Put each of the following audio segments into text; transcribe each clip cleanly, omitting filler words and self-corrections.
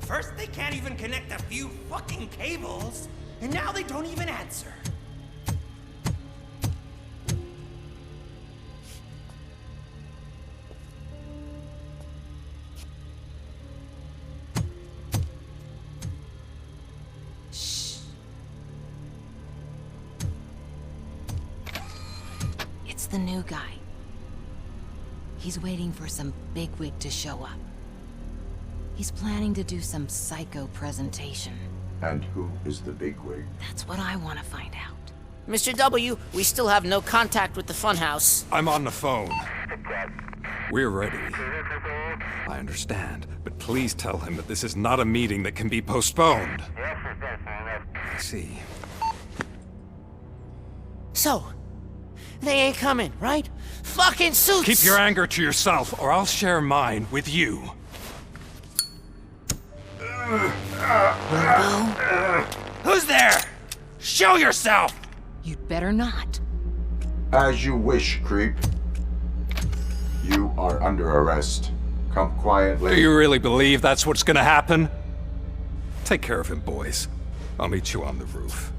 First, they can't even connect a few fucking cables, and now they don't even answer. Shh. It's the new guy. He's waiting for some bigwig to show up. He's planning to do some psycho presentation. And who is the bigwig? That's what I want to find out. Mr. W, we still have no contact with the funhouse. I'm on the phone. We're ready. I understand, but please tell him that this is not a meeting that can be postponed. I see. So, they ain't coming, right? Fucking suits! Keep your anger to yourself, or I'll share mine with you. Who's there? Show yourself! You'd better not. As you wish, creep. You are under arrest. Come quietly. Do you really believe that's what's gonna happen? Take care of him, boys. I'll meet you on the roof.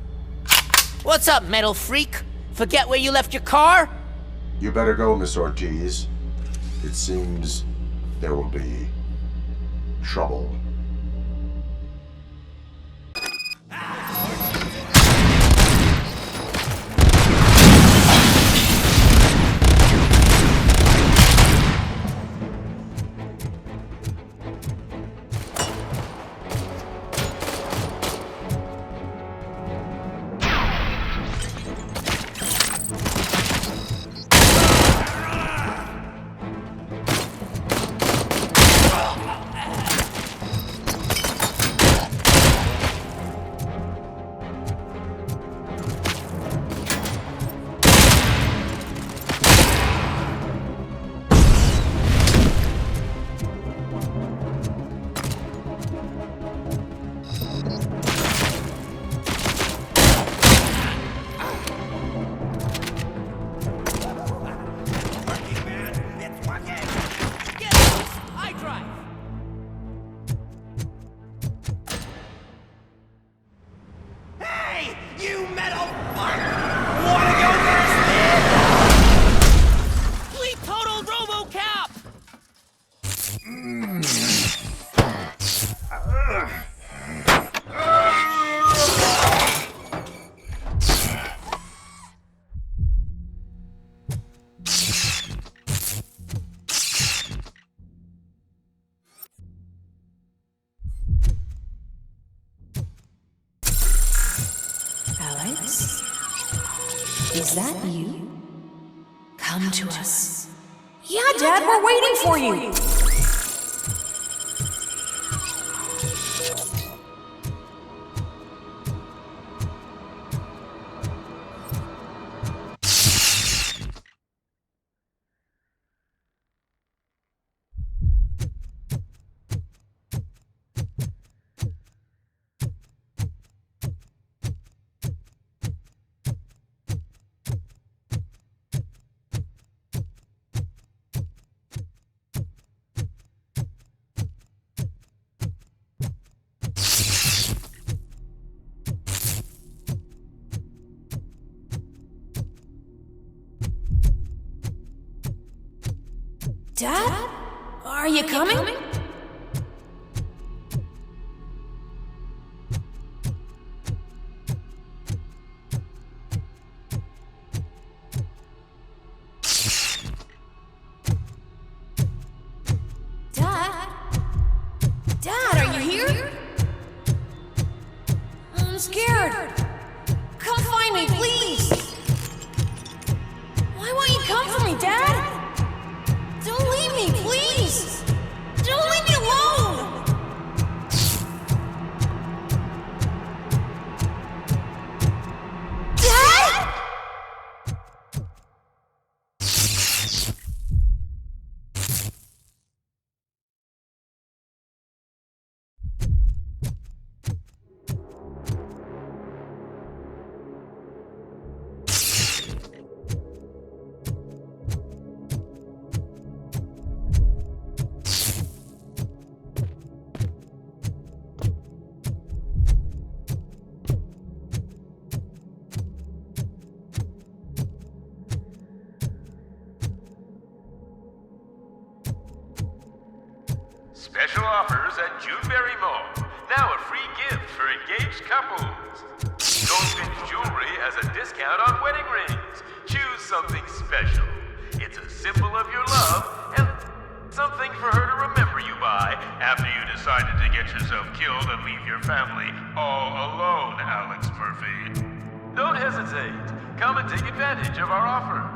What's up, metal freak? Forget where you left your car? You better go, Miss Ortiz. It seems there will be trouble. You metal fuck! Wanna go first, man? We total Robocop! Alex? Is that you? Come to us. Yeah, Dad, we're waiting for you! Dad? Are you coming? Dad? Dad, are you here? I'm scared. Come find me, please. Why won't you come for me, Dad? Don't leave me, please! Don't leave me alone! Dad? Special offers at Juneberry Mall. Now a free gift for engaged couples. Goldfinch Jewelry has a discount on wedding rings. Choose something special. It's a symbol of your love and something for her to remember you by after you decided to get yourself killed and leave your family all alone, Alex Murphy. Don't hesitate. Come and take advantage of our offer.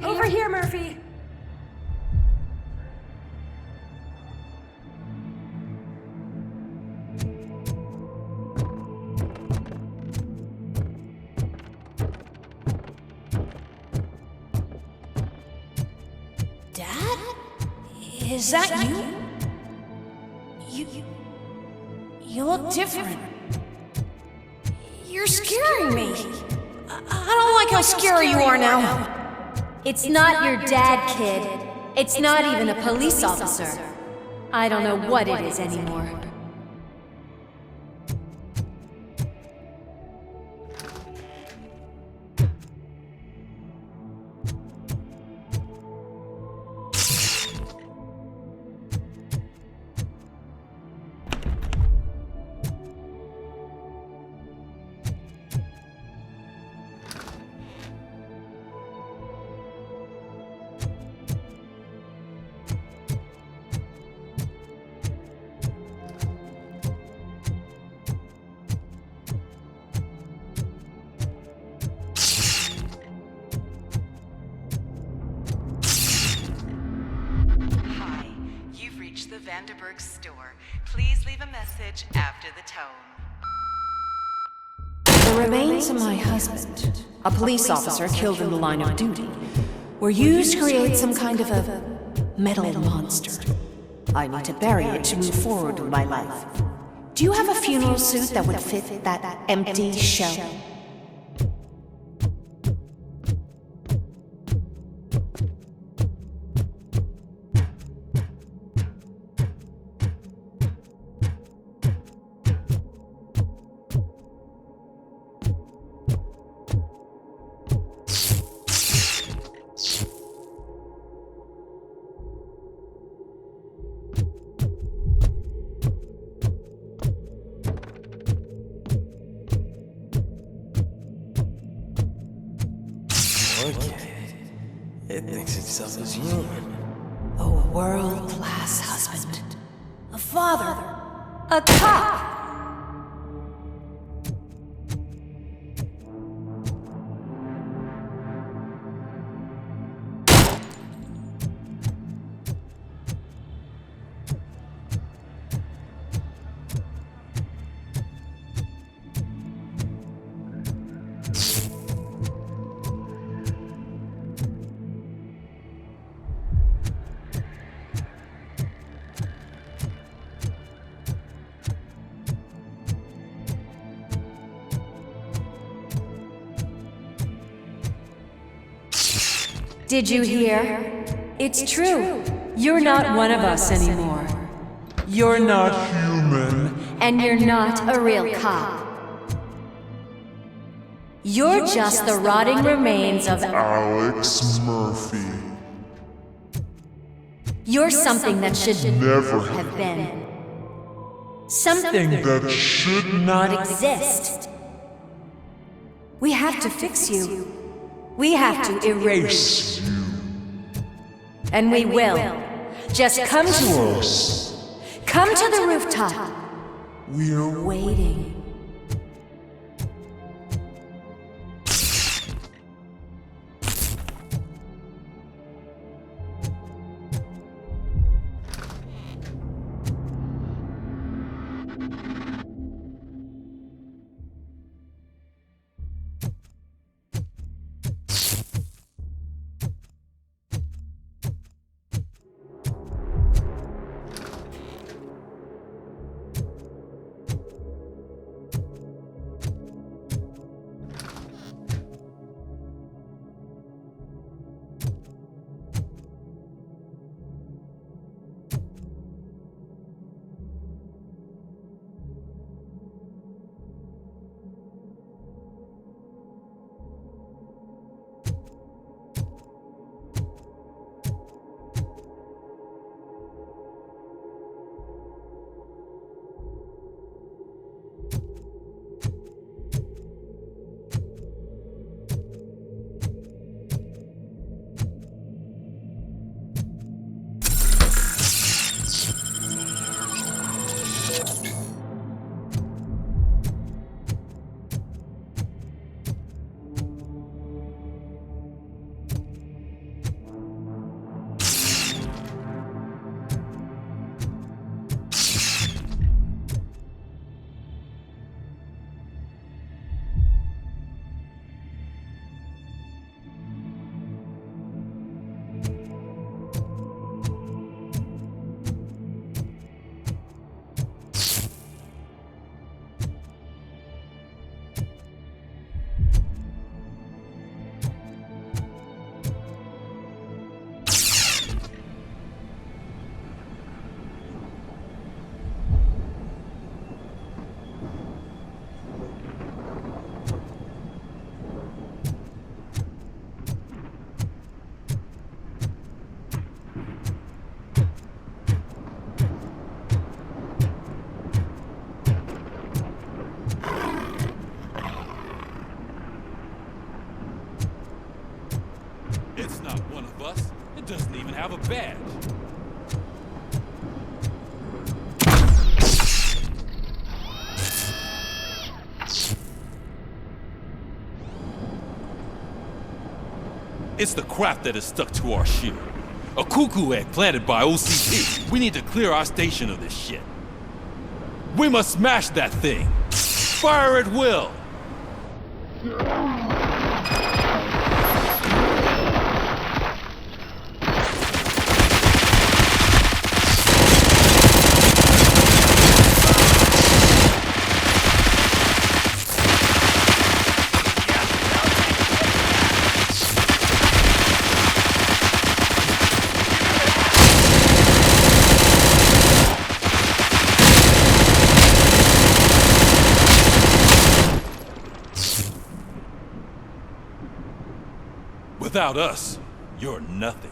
Over here, Murphy! Dad? Is that you? You look different. You're scaring me. I don't like how scary you are now. It's not your dad, kid. It's not even a police officer. I don't know what it is anymore. Store. Please leave a message after the tone. The remains of my husband, a police officer killed in the line of duty, were used to create some kind of a metal monster. I need to bury it to move forward with my life. Do you have a funeral suit that would fit that empty shell? It thinks itself as human. A world-class husband. A father. A cop! Did you hear? It's true. You're not one of us anymore. You're not human. And you're not a real cop. You're just the rotting remains of Alex Murphy. You're something that should Never have been. Something that should not exist. We have to fix you. We have to erase you. And we will. Just come to us. Come to the rooftop. We're Waiting. badge. It's the crap that is stuck to our shield. A cuckoo egg planted by OCP. We need to clear our station of this shit. We must smash that thing. Fire at will. Without us, you're nothing.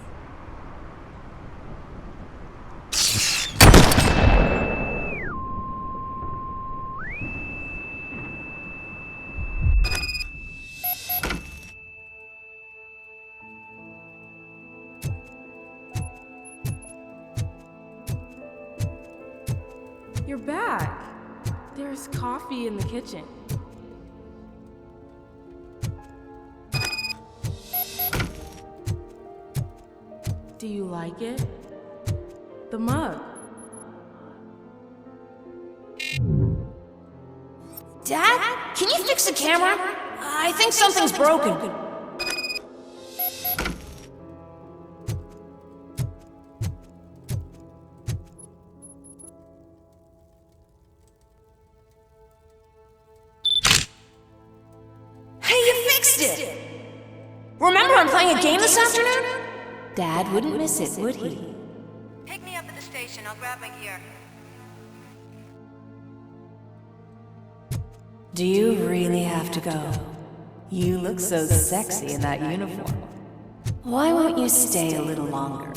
You're back. There's coffee in the kitchen. Do you like it? The mug. Dad? Can you fix the camera? I think something's broken. Hey, you fixed it! Remember I'm playing a game this afternoon? Dad wouldn't miss it, would he? Pick me up at the station. I'll grab my gear. Do you really have to go? You look so sexy in that uniform. Why won't you stay a little longer?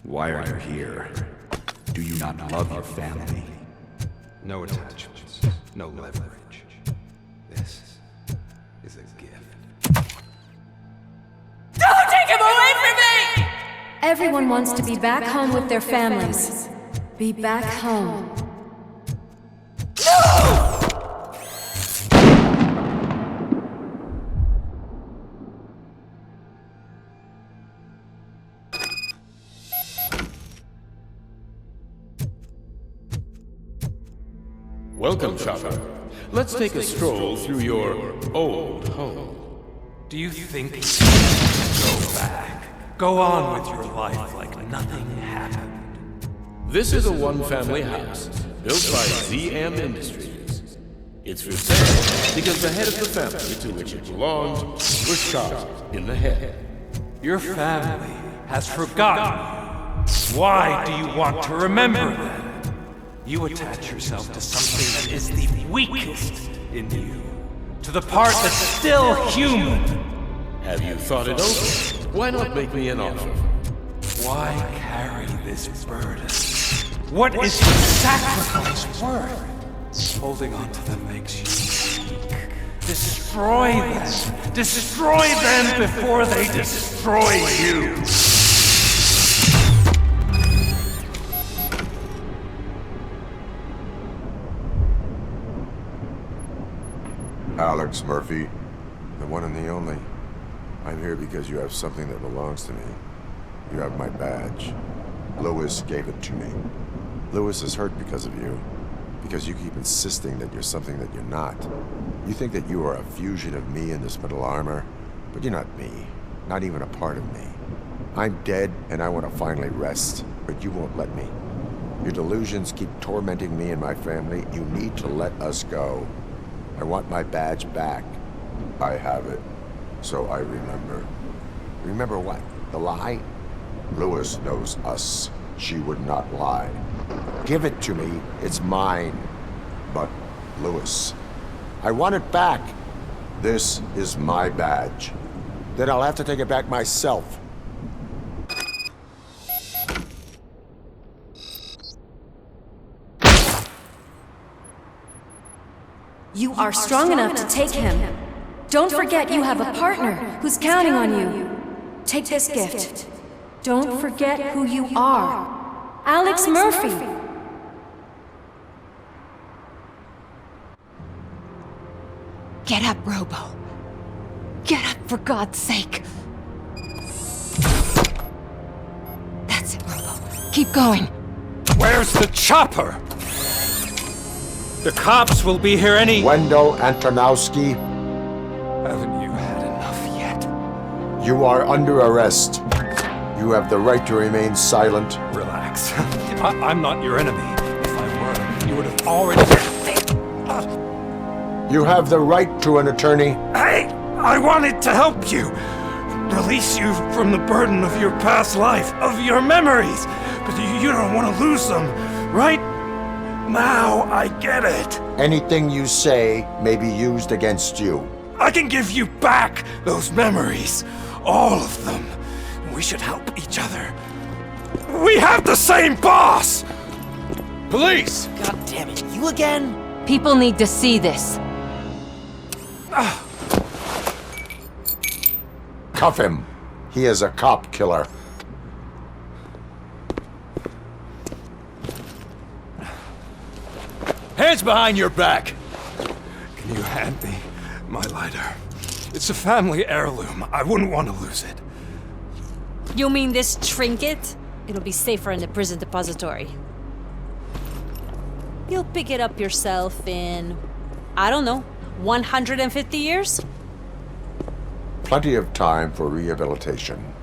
Why are you here? Do you not love your family? No attachments, no leverage. This is a gift. Don't take him away from me! Everyone wants to be back home with their families. Be back home. Welcome, shopper. Let's take a stroll through your old home. Do you think you can go back? Go on with your life like nothing happened. This is a one-family house built by ZM Industries. It's for sale because the head of the family to which it belonged was shot in the head. Your family has forgotten you. Why do you want to remember them? You attach yourself to something that is the weakest in you, to the part that's still human. Have you thought it over? Why not make me an offer? Why carry this burden? What is the sacrifice worth? Holding on to them makes you weak. Destroy them! Destroy them before they destroy you! Alex Murphy, the one and the only. I'm here because you have something that belongs to me. You have my badge. Lewis gave it to me. Lewis is hurt because of you. Because you keep insisting that you're something that you're not. You think that you are a fusion of me in this metal armor, but you're not me. Not even a part of me. I'm dead, and I want to finally rest, but you won't let me. Your delusions keep tormenting me and my family. You need to let us go. I want my badge back. I have it, so I remember. Remember what? The lie? Lewis knows us. She would not lie. Give it to me. It's mine. But, Lewis, I want it back. This is my badge. Then I'll have to take it back myself. You are strong enough to take him. Don't forget you have a partner who's counting on you. Take this gift. Don't forget who you are. Alex Murphy. Get up, Robo. Get up, for God's sake. That's it, Robo. Keep going. Where's the chopper? The cops will be here any— Wendell Antonowski. Haven't you had enough yet? You are under arrest. You have the right to remain silent. Relax. I'm not your enemy. If I were, you would have already— You have the right to an attorney. Hey! I wanted to help you! Release you from the burden of your past life, of your memories! But you don't want to lose them, right? Now I get it. Anything you say may be used against you. I can give you back those memories. All of them. We should help each other. We have the same boss! Police! God damn it, you again? People need to see this. Cuff him. He is a cop killer. Hands behind your back! Can you hand me my lighter? It's a family heirloom. I wouldn't want to lose it. You mean this trinket? It'll be safer in the prison depository. You'll pick it up yourself in, I don't know, 150 years? Plenty of time for rehabilitation.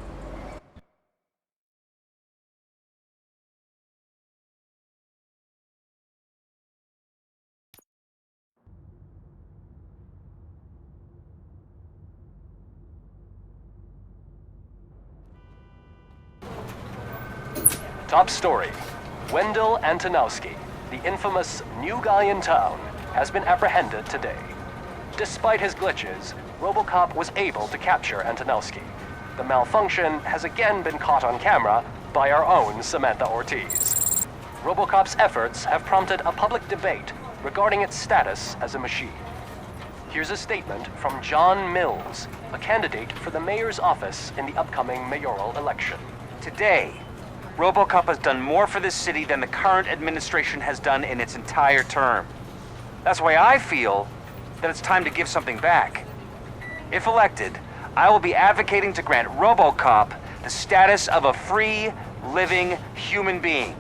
Top story. Wendell Antonowski, the infamous new guy in town, has been apprehended today. Despite his glitches, Robocop was able to capture Antonowski. The malfunction has again been caught on camera by our own Samantha Ortiz. Robocop's efforts have prompted a public debate regarding its status as a machine. Here's a statement from John Mills, a candidate for the mayor's office in the upcoming mayoral election. Today, Robocop has done more for this city than the current administration has done in its entire term. That's why I feel that it's time to give something back. If elected, I will be advocating to grant Robocop the status of a free, living human being.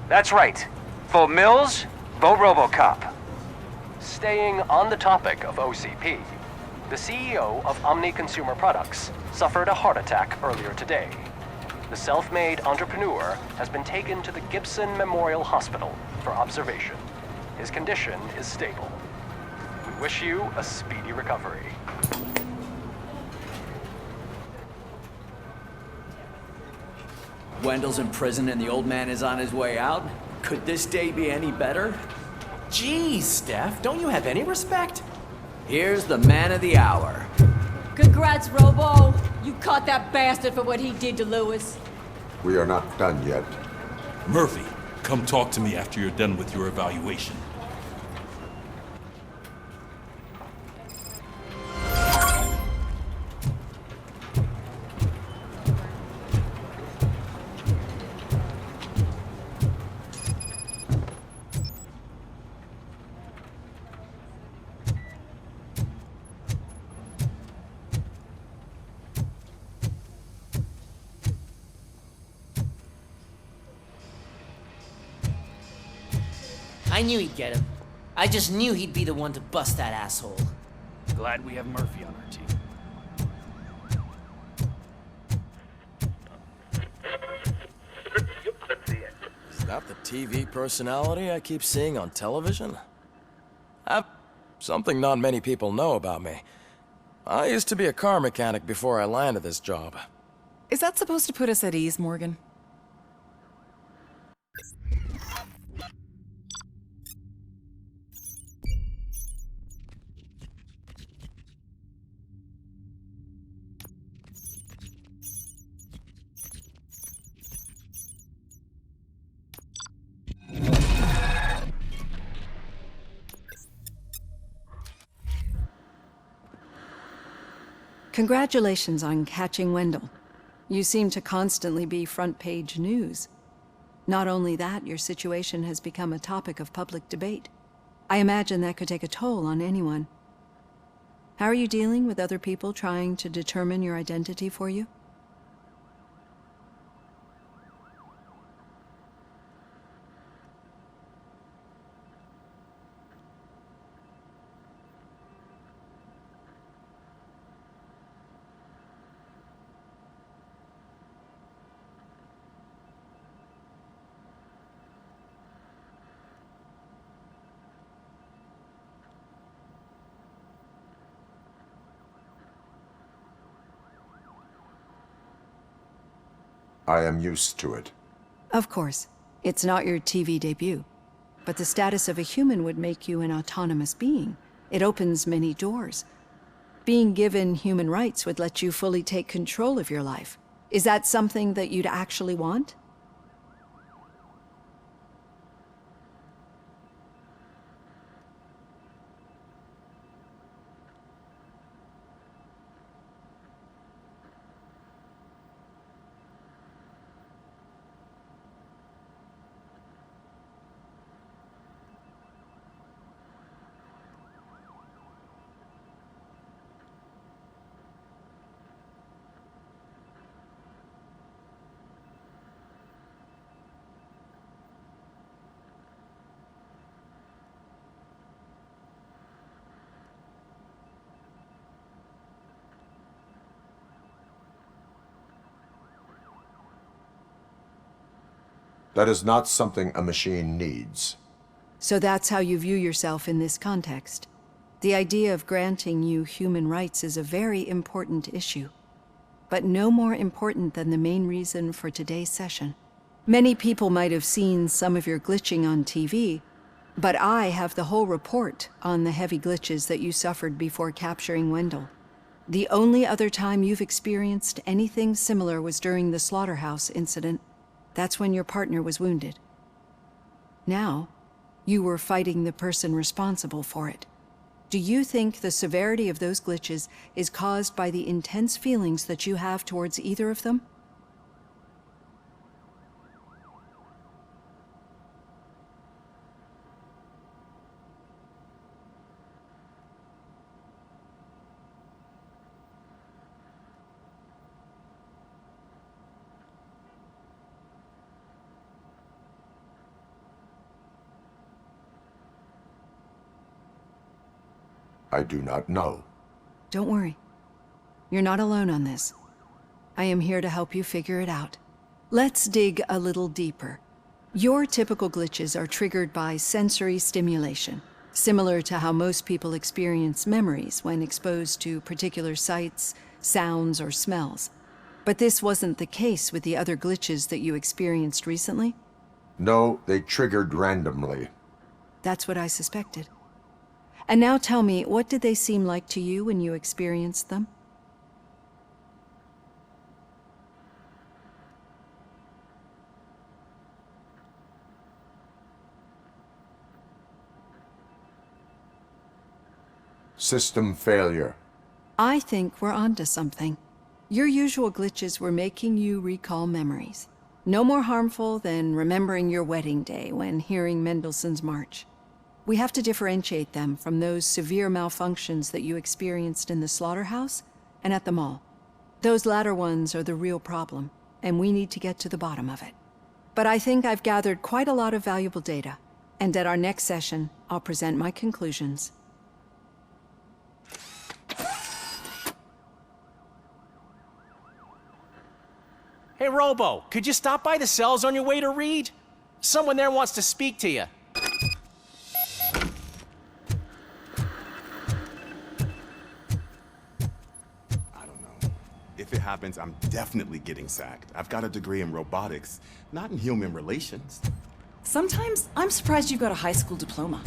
That's right. Vote Mills, vote Robocop. Staying on the topic of OCP, the CEO of Omni Consumer Products suffered a heart attack earlier today. The self-made entrepreneur has been taken to the Gibson Memorial Hospital for observation. His condition is stable. We wish you a speedy recovery. Wendell's in prison and the old man is on his way out? Could this day be any better? Jeez, Steph, don't you have any respect? Here's the man of the hour. Congrats, Robo. You caught that bastard for what he did to Lewis. We are not done yet. Murphy, come talk to me after you're done with your evaluation. I knew he'd get him. I just knew he'd be the one to bust that asshole. Glad we have Murphy on our team. Not the TV personality I keep seeing on television? I've something not many people know about me. I used to be a car mechanic before I landed this job. Is that supposed to put us at ease, Morgan? Congratulations on catching Wendell. You seem to constantly be front-page news. Not only that, your situation has become a topic of public debate. I imagine that could take a toll on anyone. How are you dealing with other people trying to determine your identity for you? I am used to it. Of course. It's not your TV debut. But the status of a human would make you an autonomous being. It opens many doors. Being given human rights would let you fully take control of your life. Is that something that you'd actually want? That is not something a machine needs. So that's how you view yourself in this context. The idea of granting you human rights is a very important issue, but no more important than the main reason for today's session. Many people might have seen some of your glitching on TV, but I have the whole report on the heavy glitches that you suffered before capturing Wendell. The only other time you've experienced anything similar was during the slaughterhouse incident. That's when your partner was wounded. Now, you were fighting the person responsible for it. Do you think the severity of those glitches is caused by the intense feelings that you have towards either of them? I do not know. Don't worry. You're not alone on this. I am here to help you figure it out. Let's dig a little deeper. Your typical glitches are triggered by sensory stimulation, similar to how most people experience memories when exposed to particular sights, sounds, or smells. But this wasn't the case with the other glitches that you experienced recently? No, they triggered randomly. That's what I suspected. And now tell me, what did they seem like to you when you experienced them? System failure. I think we're onto something. Your usual glitches were making you recall memories. No more harmful than remembering your wedding day when hearing Mendelssohn's March. We have to differentiate them from those severe malfunctions that you experienced in the slaughterhouse and at the mall. Those latter ones are the real problem, and we need to get to the bottom of it. But I think I've gathered quite a lot of valuable data, and at our next session, I'll present my conclusions. Hey, Robo, could you stop by the cells on your way to read? Someone there wants to speak to you. If it happens, I'm definitely getting sacked. I've got a degree in robotics, not in human relations. Sometimes I'm surprised you've got a high school diploma.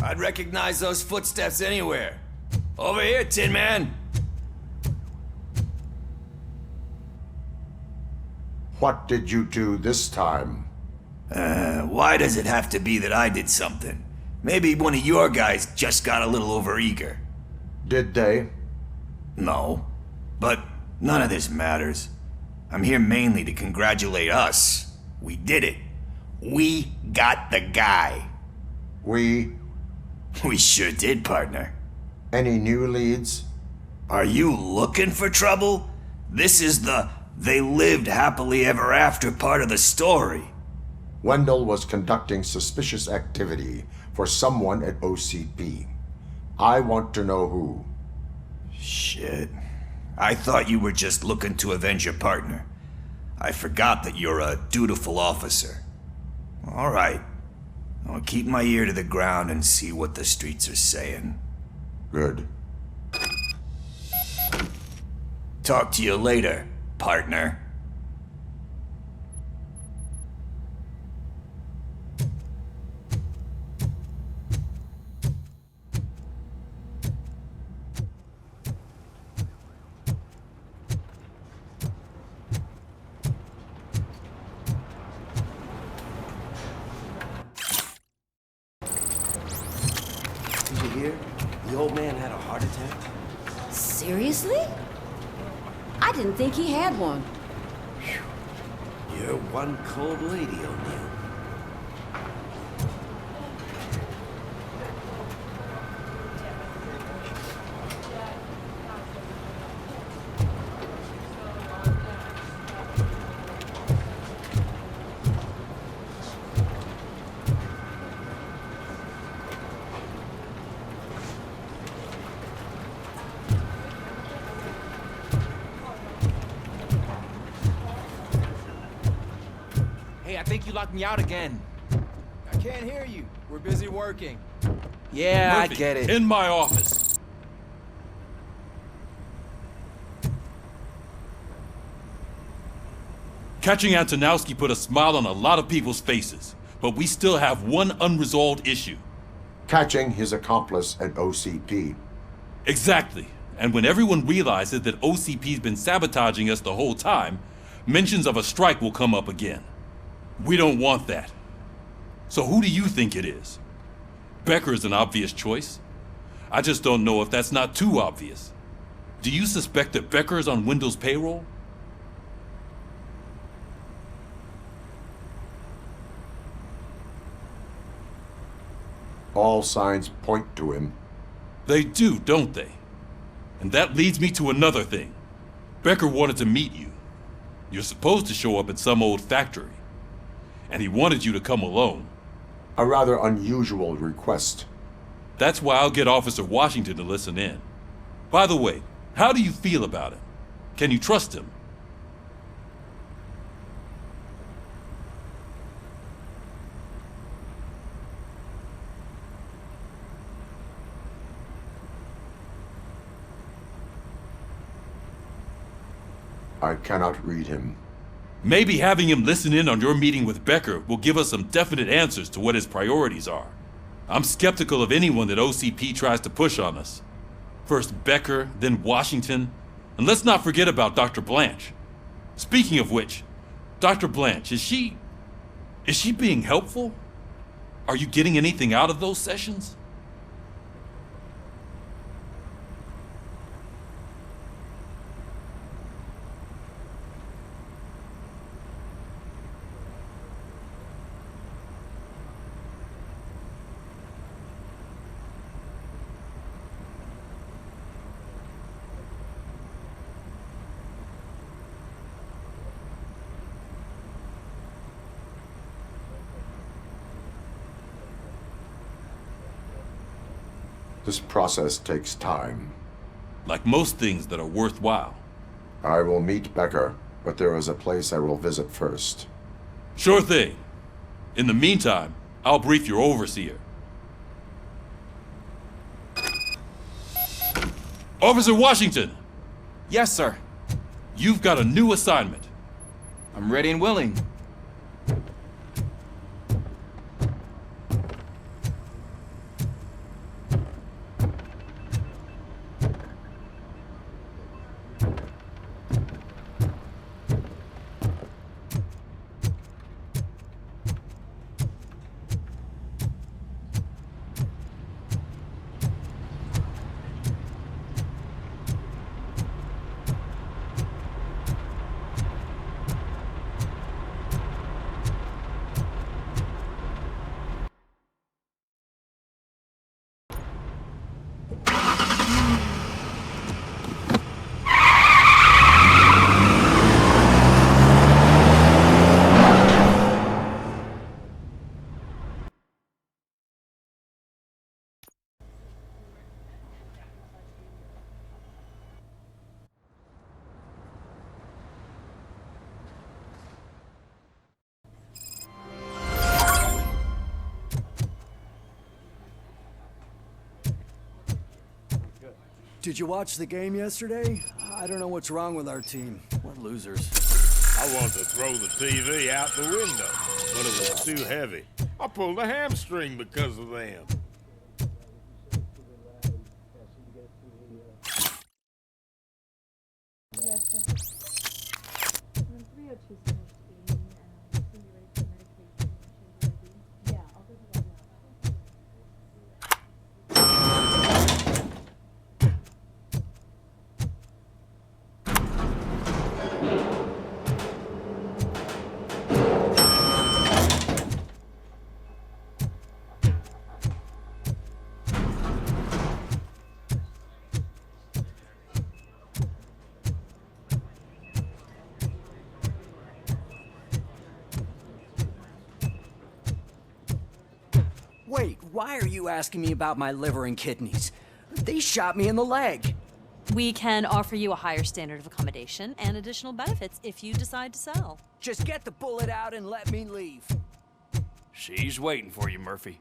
I'd recognize those footsteps anywhere. Over here, Tin Man. What did you do this time? Why does it have to be that I did something? Maybe one of your guys just got a little overeager. Did they? No. But none of this matters. I'm here mainly to congratulate us. We did it. We got the guy. We sure did, partner. Any new leads? Are you looking for trouble? This is the they lived happily ever after part of the story. Wendell was conducting suspicious activity for someone at OCP. I want to know who. Shit. I thought you were just looking to avenge your partner. I forgot that you're a dutiful officer. All right. I'll keep my ear to the ground and see what the streets are saying. Good. Talk to you later, partner. Did you hear? The old man had a heart attack. Seriously? I didn't think he had one. You're one cold lady, O'Neill. Hey, I think you locked me out again. I can't hear you. We're busy working. Yeah, Murphy, I get it. In my office. Catching Antonowski put a smile on a lot of people's faces, but we still have one unresolved issue. Catching his accomplice at OCP. Exactly. And when everyone realizes that OCP's been sabotaging us the whole time, mentions of a strike will come up again. We don't want that. So who do you think it is? Becker is an obvious choice. I just don't know if that's not too obvious. Do you suspect that Becker is on Wendell's payroll? All signs point to him. They do, don't they? And that leads me to another thing. Becker wanted to meet you. You're supposed to show up at some old factory. And he wanted you to come alone. A rather unusual request. That's why I'll get Officer Washington to listen in. By the way, how do you feel about him? Can you trust him? I cannot read him. Maybe having him listen in on your meeting with Becker will give us some definite answers to what his priorities are. I'm skeptical of anyone that OCP tries to push on us. First Becker, then Washington, and let's not forget about Dr. Blanche. Speaking of which, Dr. Blanche, is she being helpful? Are you getting anything out of those sessions? This process takes time. Like most things that are worthwhile. I will meet Becker, but there is a place I will visit first. Sure thing. In the meantime, I'll brief your overseer. Officer Washington! Yes, sir. You've got a new assignment. I'm ready and willing. Did you watch the game yesterday? I don't know what's wrong with our team. We're losers. I wanted to throw the TV out the window, but it was too heavy. I pulled a hamstring because of them. Wait, why are you asking me about my liver and kidneys? They shot me in the leg. We can offer you a higher standard of accommodation and additional benefits if you decide to sell. Just get the bullet out and let me leave. She's waiting for you, Murphy.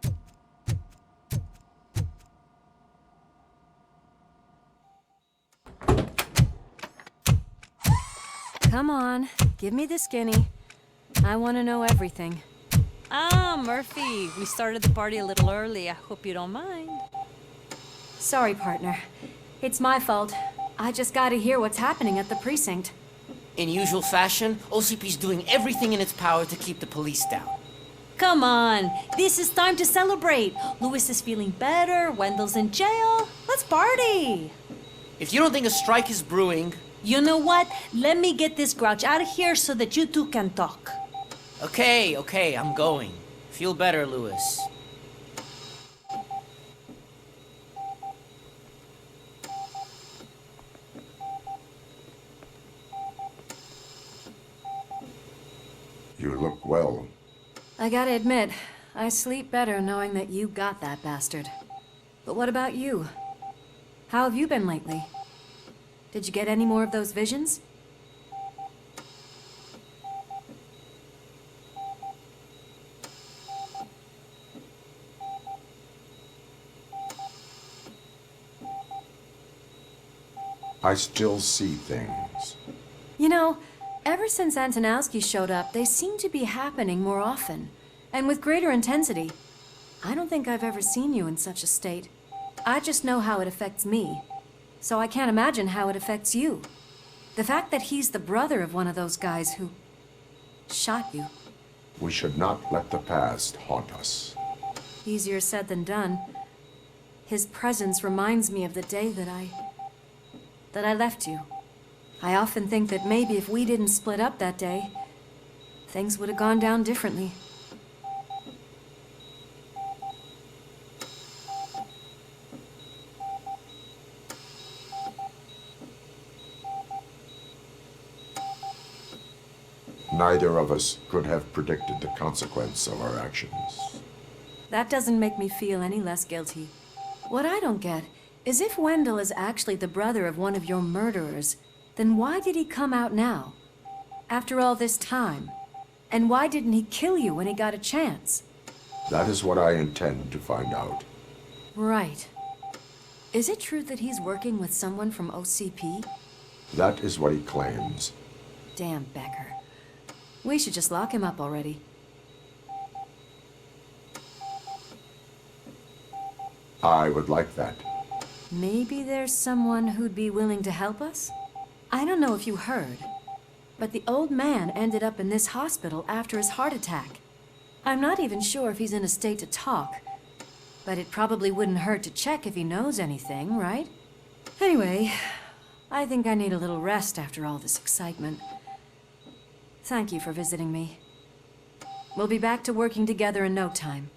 Come on, give me the skinny. I want to know everything. Ah, Murphy, we started the party a little early. I hope you don't mind. Sorry, partner. It's my fault. I just gotta hear what's happening at the precinct. In usual fashion, OCP's doing everything in its power to keep the police down. Come on, this is time to celebrate. Lewis is feeling better, Wendell's in jail. Let's party! If you don't think a strike is brewing... You know what? Let me get this grouch out of here so that you two can talk. Okay, I'm going. Feel better, Lewis. You look well. I gotta admit, I sleep better knowing that you got that bastard. But what about you? How have you been lately? Did you get any more of those visions? I still see things. You know, ever since Antonowski showed up, they seem to be happening more often, and with greater intensity. I don't think I've ever seen you in such a state. I just know how it affects me, so I can't imagine how it affects you. The fact that he's the brother of one of those guys who shot you. We should not let the past haunt us. Easier said than done. His presence reminds me of the day that I left you. I often think that maybe if we didn't split up that day, things would have gone down differently. Neither of us could have predicted the consequence of our actions. That doesn't make me feel any less guilty. What I don't get is if Wendell is actually the brother of one of your murderers, then why did he come out now? After all this time? And why didn't he kill you when he got a chance? That is what I intend to find out. Right. Is it true that he's working with someone from OCP? That is what he claims. Damn Becker. We should just lock him up already. I would like that. Maybe there's someone who'd be willing to help us? I don't know if you heard, but the old man ended up in this hospital after his heart attack. I'm not even sure if he's in a state to talk, but it probably wouldn't hurt to check if he knows anything, right? Anyway, I think I need a little rest after all this excitement. Thank you for visiting me. We'll be back to working together in no time.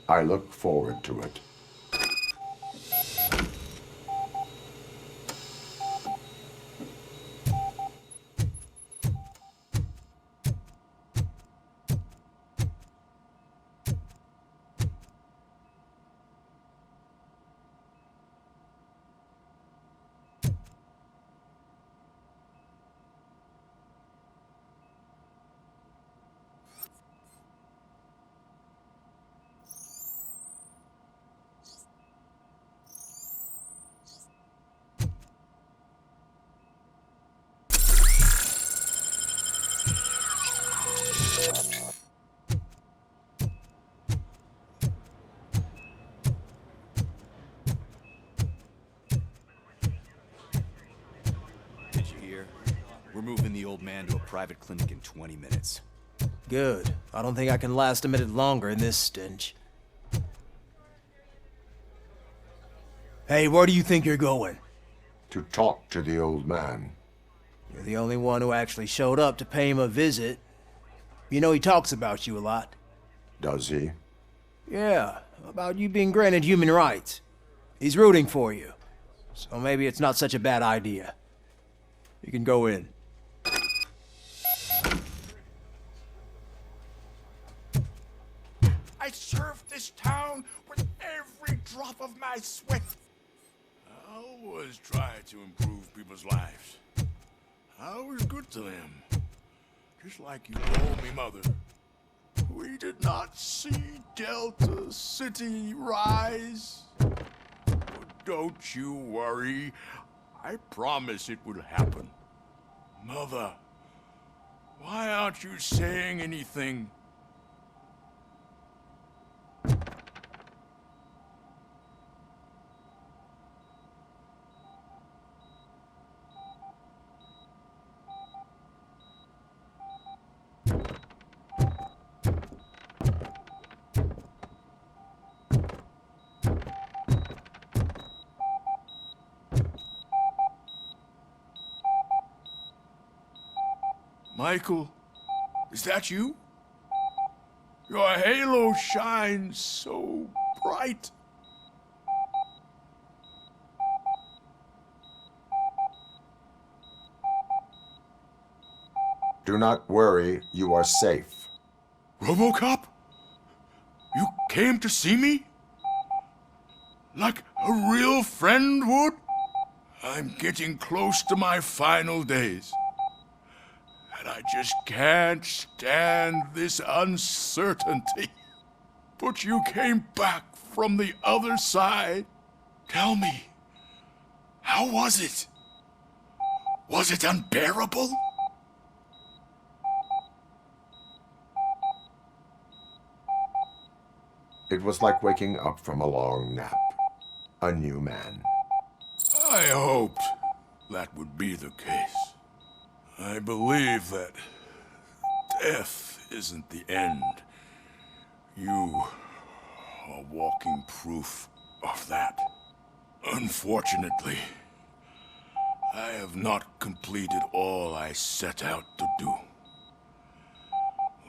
I look forward to it. Moving the old man to a private clinic in 20 minutes. Good. I don't think I can last a minute longer in this stench. Hey, where do you think you're going? To talk to the old man. You're the only one who actually showed up to pay him a visit. You know he talks about you a lot. Does he? Yeah, about you being granted human rights. He's rooting for you. So maybe it's not such a bad idea. You can go in. I served this town with every drop of my sweat. I always try to improve people's lives. I was good to them. Just like you told me, Mother. We did not see Delta City rise. But don't you worry. I promise it will happen. Mother, why aren't you saying anything? Michael, is that you? Your halo shines so bright. Do not worry, you are safe. Robocop? You came to see me? Like a real friend would? I'm getting close to my final days. And I just can't stand this uncertainty. But you came back from the other side. Tell me, how was it? Was it unbearable? It was like waking up from a long nap. A new man. I hoped that would be the case. I believe that death isn't the end. You are walking proof of that. Unfortunately, I have not completed all I set out to do.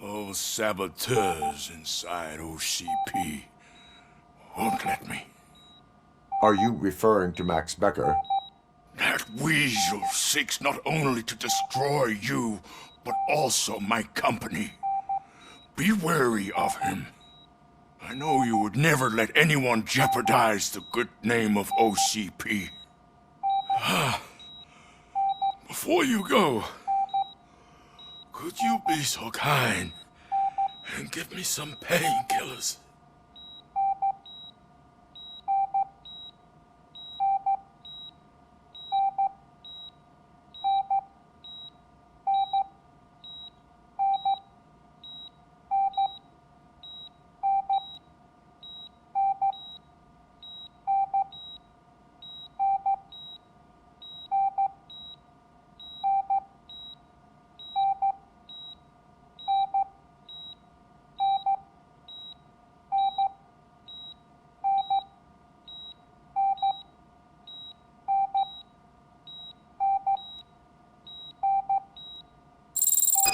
Those saboteurs inside OCP won't let me. Are you referring to Max Becker? That weasel seeks not only to destroy you, but also my company. Be wary of him. I know you would never let anyone jeopardize the good name of OCP. Before you go, could you be so kind and give me some painkillers?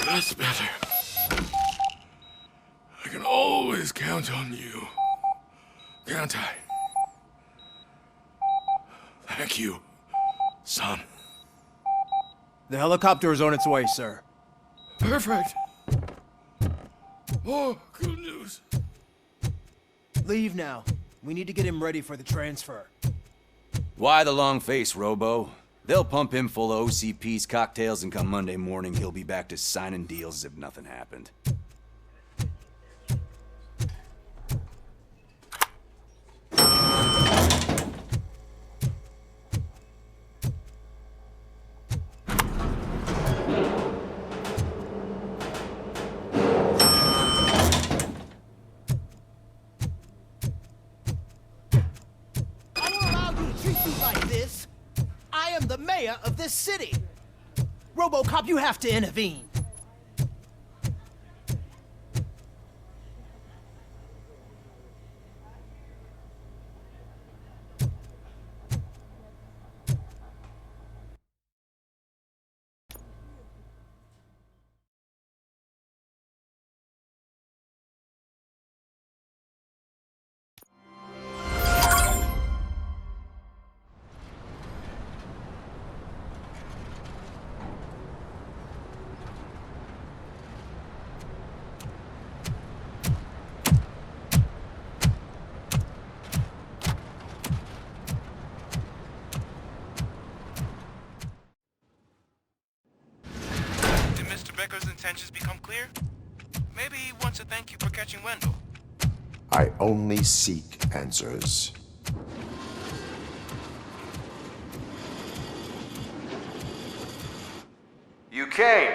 That's better. I can always count on you, can't I? Thank you, son. The helicopter is on its way, sir. Perfect. More good news. Leave now. We need to get him ready for the transfer. Why the long face, Robo? They'll pump him full of OCP's cocktails, and come Monday morning, he'll be back to signing deals as if nothing happened. I am the mayor of this city. Robocop, you have to intervene. Becker's intentions become clear? Maybe he wants to thank you for catching Wendell. I only seek answers. You came,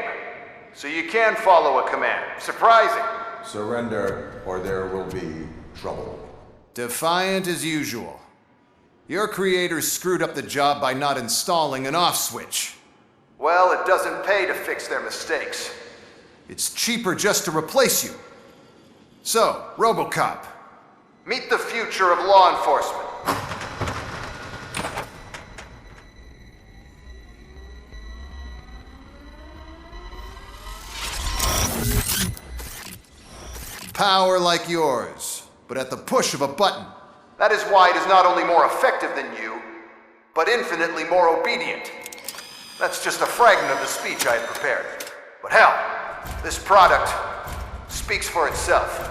so you can follow a command. Surprising. Surrender, or there will be trouble. Defiant as usual. Your creators screwed up the job by not installing an off switch. Well, it doesn't pay to fix their mistakes. It's cheaper just to replace you. So, Robocop, meet the future of law enforcement. Power like yours, but at the push of a button. That is why it is not only more effective than you, but infinitely more obedient. That's just a fragment of the speech I had prepared. But hell, this product speaks for itself.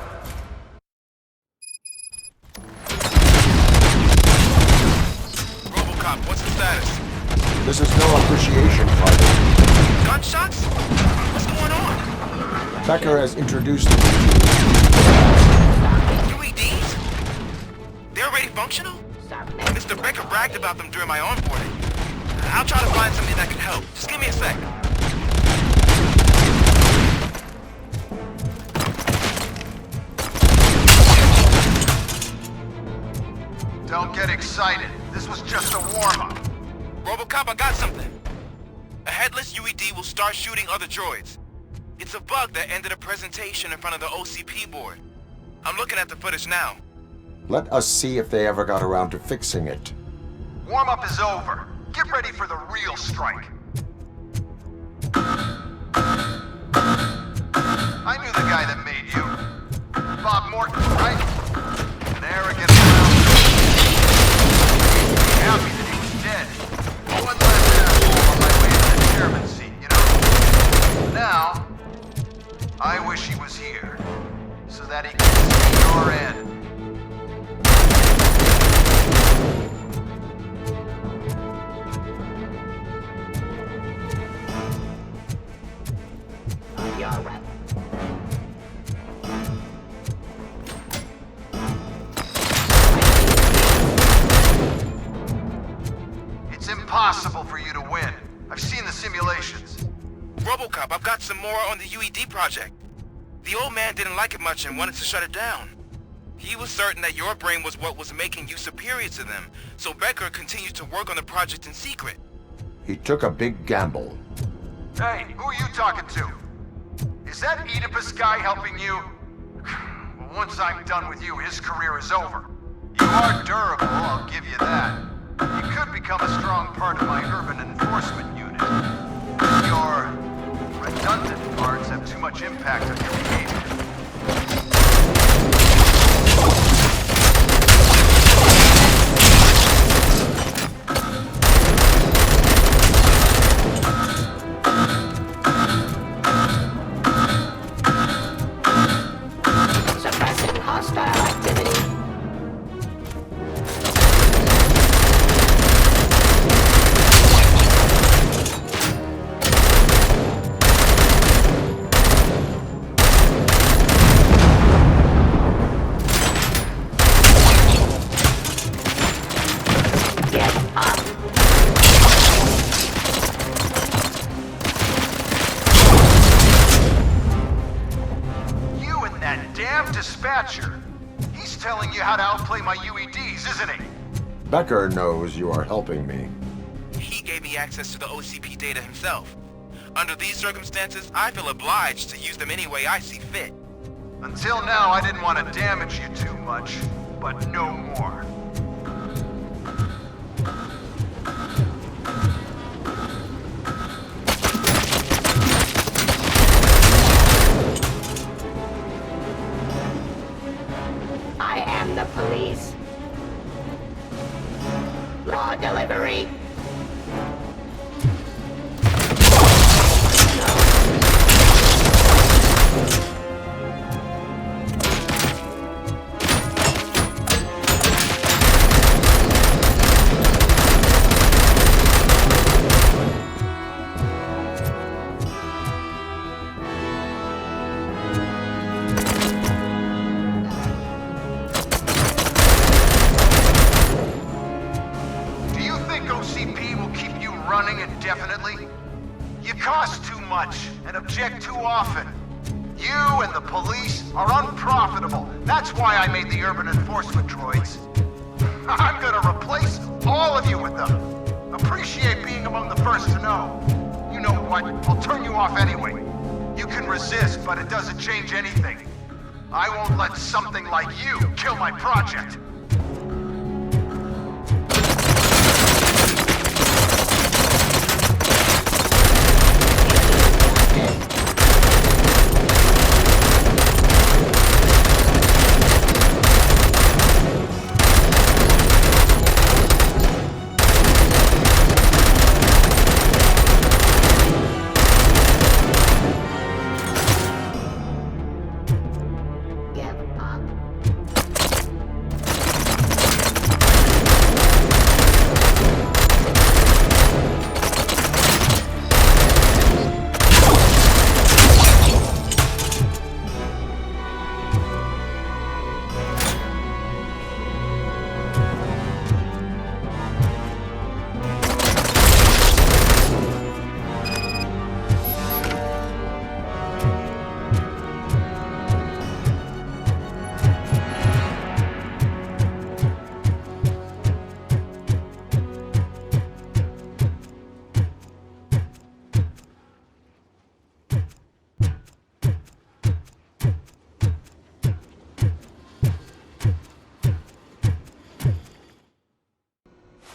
Robocop, what's the status? This is no appreciation party. Gunshots? What's going on? Becker has introduced the UEDs? They're already functional? Mr. Becker bragged about them during my onboarding. I'll try to find something that can help. Just give me a sec. Don't get excited. This was just a warm-up. Robocop, I got something. A headless UED will start shooting other droids. It's a bug that ended a presentation in front of the OCP board. I'm looking at the footage now. Let us see if they ever got around to fixing it. Warm-up is over. Get ready for the real strike. I knew the guy that made you. Bob Morton, right? An arrogant happy that he was dead. One less asshole on my way to the chairman's seat, you know? Now, I wish he was here, so that he could see your end. impossible for you to win. I've seen the simulations. Robocop, I've got some more on the UED project. The old man didn't like it much and wanted to shut it down. He was certain that your brain was what was making you superior to them, so Becker continued to work on the project in secret. He took a big gamble. Hey, who are you talking to? Is that Oedipus guy helping you? Well, once I'm done with you, his career is over. You are durable, I'll give you that. You could become a strong part of my urban enforcement unit. Your redundant parts have too much impact on your behavior. Suppressing hostile activity. Dispatcher. He's telling you how to outplay my UEDs, isn't he? Becker knows you are helping me. He gave me access to the OCP data himself. Under these circumstances, I feel obliged to use them any way I see fit. Until now, I didn't want to damage you too much, but no more. I am the police. Law delivery. Object too often. You and the police are unprofitable. That's why I made the urban enforcement droids. I'm gonna replace all of you with them. Appreciate being among the first to know. You know what? I'll turn you off anyway. You can resist, but it doesn't change anything. I won't let something like you kill my project.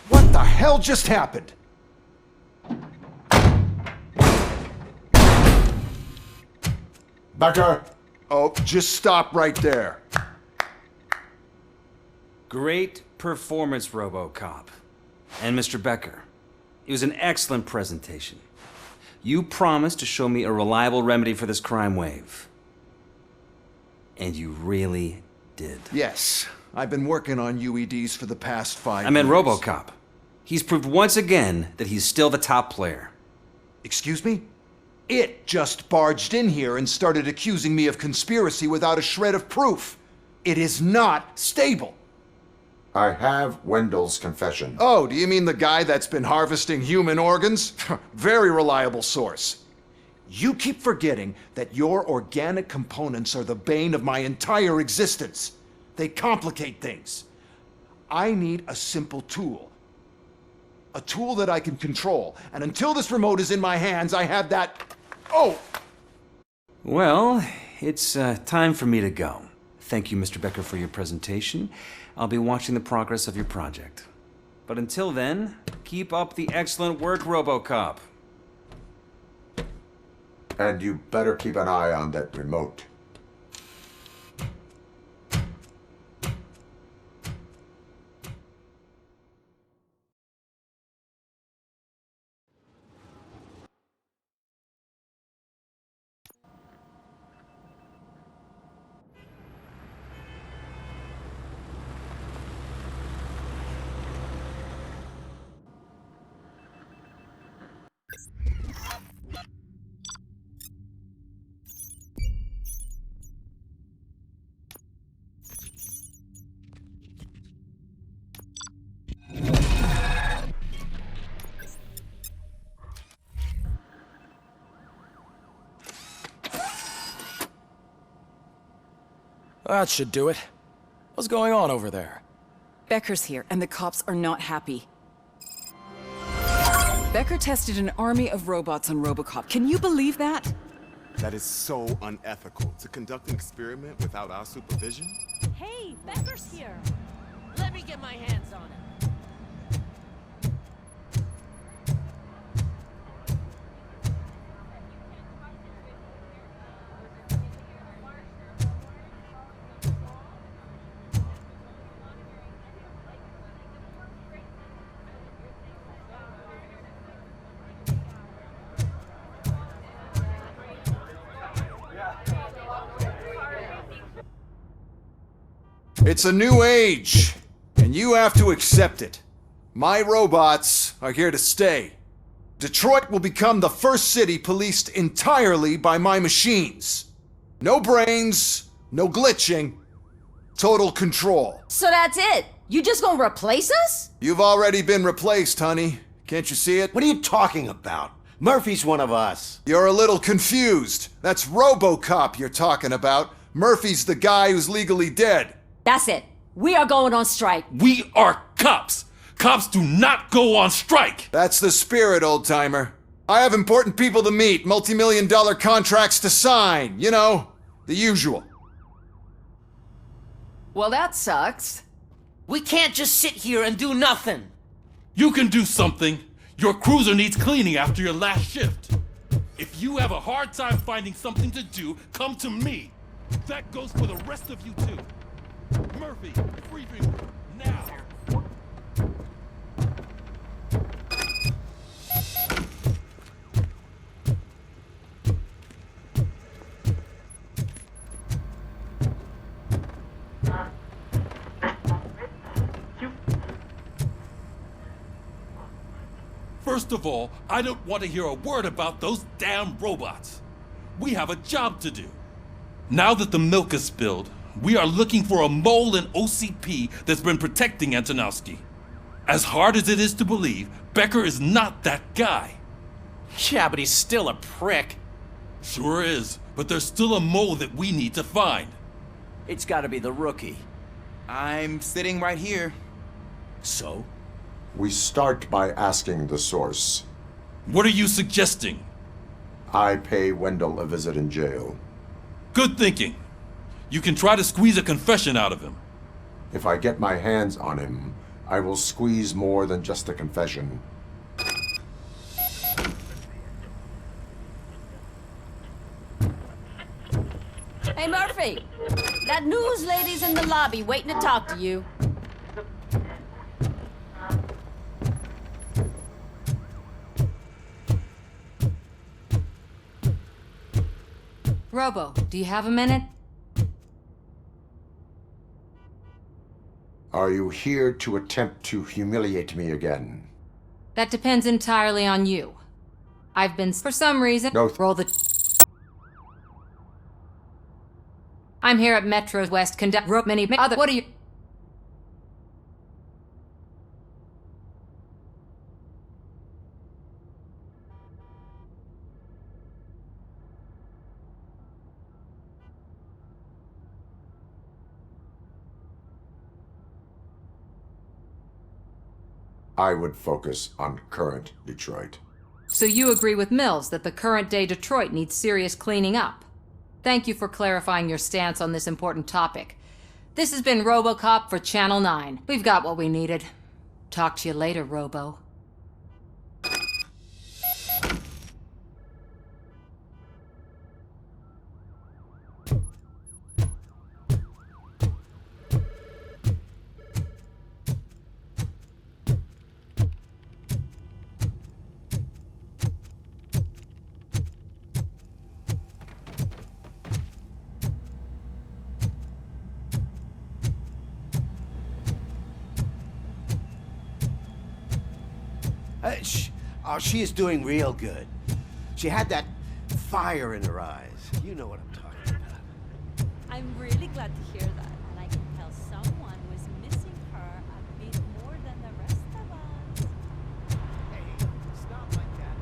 What the hell just happened? Becker! Oh, just stop right there. Great performance, Robocop. And Mr. Becker, it was an excellent presentation. You promised to show me a reliable remedy for this crime wave. And you really did. Yes, I've been working on UEDs for the past 5 years. I meant Robocop. He's proved once again that he's still the top player. Excuse me? It just barged in here and started accusing me of conspiracy without a shred of proof. It is not stable. I have Wendell's confession. Oh, do you mean the guy that's been harvesting human organs? Very reliable source. You keep forgetting that your organic components are the bane of my entire existence. They complicate things. I need a simple tool. A tool that I can control. And until this remote is in my hands, I have that... Oh! Well, it's time for me to go. Thank you, Mr. Becker, for your presentation. I'll be watching the progress of your project. But until then, keep up the excellent work, Robocop. And you better keep an eye on that remote. That should do it. What's going on over there? Becker's here, and the cops are not happy. Becker tested an army of robots on Robocop. Can you believe that? That is so unethical. To conduct an experiment without our supervision? Hey, Becker's here. Let me get my hands on him. It's a new age, and you have to accept it. My robots are here to stay. Detroit will become the first city policed entirely by my machines. No brains, no glitching, total control. So that's it? You just gonna replace us? You've already been replaced, honey. Can't you see it? What are you talking about? Murphy's one of us. You're a little confused. That's Robocop you're talking about. Murphy's the guy who's legally dead. That's it. We are going on strike. We are cops. Cops do not go on strike. That's the spirit, old-timer. I have important people to meet, multi-million-dollar contracts to sign. You know, the usual. Well, that sucks. We can't just sit here and do nothing. You can do something. Your cruiser needs cleaning after your last shift. If you have a hard time finding something to do, come to me. That goes for the rest of you too. Murphy, briefing now. First of all, I don't want to hear a word about those damn robots. We have a job to do. Now that the milk is spilled, we are looking for a mole in OCP that's been protecting Antonowski. As hard as it is to believe, Becker is not that guy. Yeah, but he's still a prick. Sure is, but there's still a mole that we need to find. It's gotta be the rookie. I'm sitting right here. So? We start by asking the source. What are you suggesting? I pay Wendell a visit in jail. Good thinking. You can try to squeeze a confession out of him. If I get my hands on him, I will squeeze more than just a confession. Hey, Murphy! That news lady's in the lobby waiting to talk to you. Robo, do you have a minute? Are you here to attempt to humiliate me again? That depends entirely on you. I've been, for some reason, roll the... I'm here at Metro West conduct many other... What are you... I would focus on current Detroit. So you agree with Mills that the current-day Detroit needs serious cleaning up? Thank you for clarifying your stance on this important topic. This has been Robocop for Channel 9. We've got what we needed. Talk to you later, Robo. She is doing real good. She had that fire in her eyes. You know what I'm talking about. I'm really glad to hear that, and I can tell someone was missing her a bit more than the rest of us. Hey, stop like that.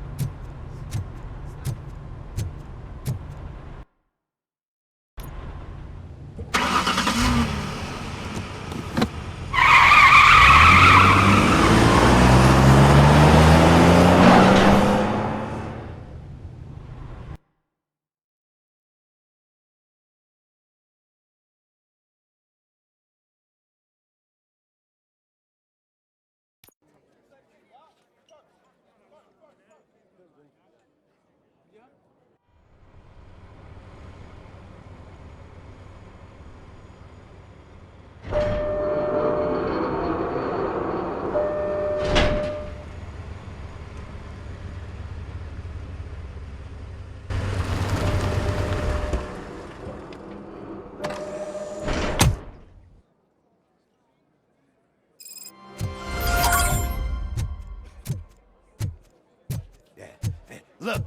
Look,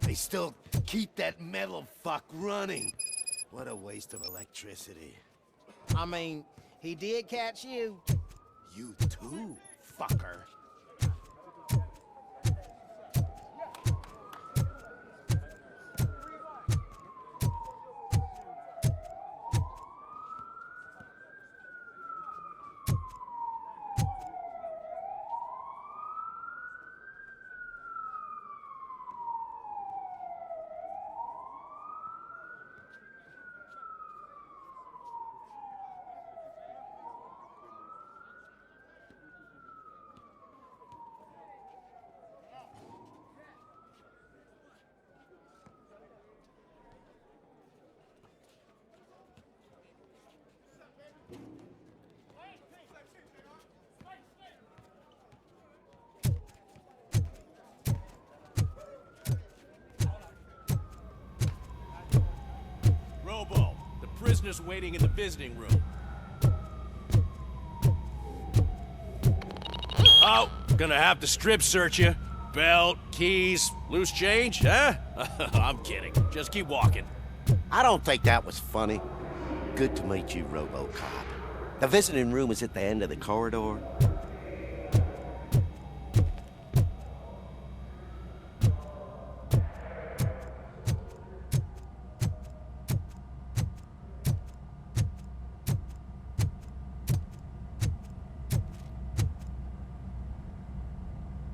they still keep that metal fuck running. What a waste of electricity. I mean, he did catch you. You too, fucker. Robo, the prisoner's waiting in the visiting room. Oh, gonna have to strip search you. Belt, keys, loose change, huh? I'm kidding. Just keep walking. I don't think that was funny. Good to meet you, Robocop. The visiting room is at the end of the corridor.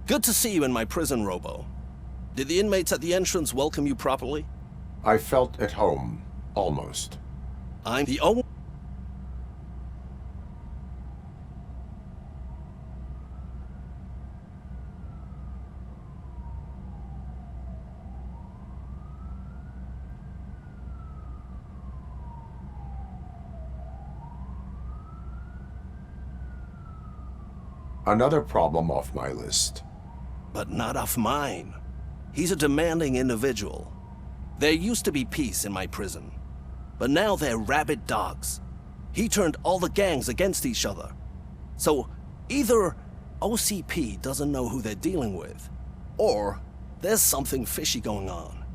Good to see you in my prison, Robo. Did the inmates at the entrance welcome you properly? I felt at home, almost. I'm the only... Another problem off my list. But not off mine. He's a demanding individual. There used to be peace in my prison, but now they're rabid dogs. He turned all the gangs against each other. So either OCP doesn't know who they're dealing with, or there's something fishy going on.